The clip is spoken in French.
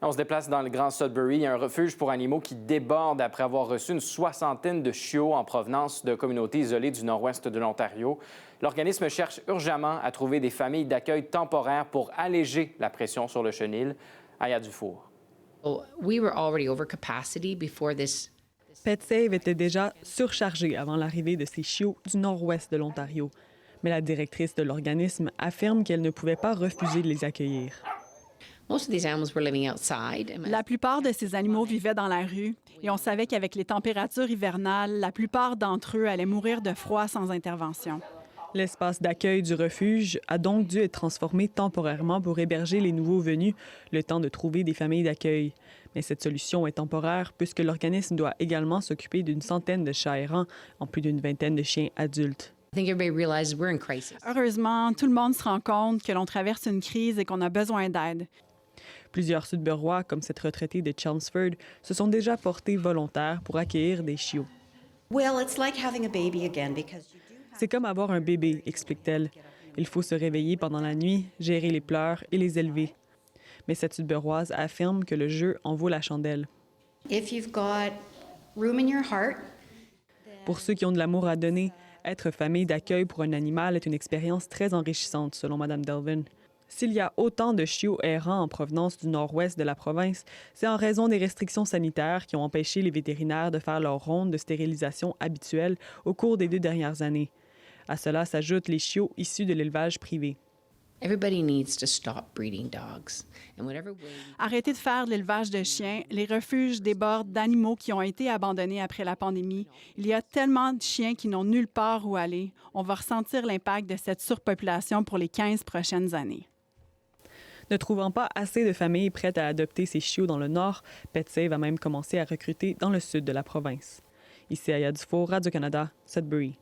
On se déplace dans le Grand Sudbury. Il y a un refuge pour animaux qui déborde après avoir reçu une soixantaine de chiots en provenance de communautés isolées du nord-ouest de l'Ontario. L'organisme cherche urgemment à trouver des familles d'accueil temporaires pour alléger la pression sur le chenil. Aya Dufour. PetSave était déjà surchargé avant l'arrivée de ces chiots du nord-ouest de l'Ontario. Mais la directrice de l'organisme affirme qu'elle ne pouvait pas refuser de les accueillir. La plupart de ces animaux vivaient dans la rue et on savait qu'avec les températures hivernales, la plupart d'entre eux allaient mourir de froid sans intervention. L'espace d'accueil du refuge a donc dû être transformé temporairement pour héberger les nouveaux venus, le temps de trouver des familles d'accueil. Mais cette solution est temporaire puisque l'organisme doit également s'occuper d'une centaine de chats errants, en plus d'une vingtaine de chiens adultes. Heureusement, tout le monde se rend compte que l'on traverse une crise et qu'on a besoin d'aide. Plusieurs Sudburois, comme cette retraitée de Chelmsford, se sont déjà portés volontaires pour accueillir des chiots. C'est comme avoir un bébé, explique-t-elle. Il faut se réveiller pendant la nuit, gérer les pleurs et les élever. Mais cette Sudburoise affirme que le jeu en vaut la chandelle. Pour ceux qui ont de l'amour à donner, être famille d'accueil pour un animal est une expérience très enrichissante, selon Mme Delvin. S'il y a autant de chiots errants en provenance du nord-ouest de la province, c'est en raison des restrictions sanitaires qui ont empêché les vétérinaires de faire leur ronde de stérilisation habituelle au cours des 2 dernières années. À cela s'ajoutent les chiots issus de l'élevage privé. Arrêtez de faire de l'élevage de chiens. Les refuges débordent d'animaux qui ont été abandonnés après la pandémie. Il y a tellement de chiens qui n'ont nulle part où aller. On va ressentir l'impact de cette surpopulation pour les 15 prochaines années. Ne trouvant pas assez de familles prêtes à adopter ces chiots dans le nord, PetSave a même commencé à recruter dans le sud de la province. Ici Aya Dufour, Radio-Canada, Sudbury.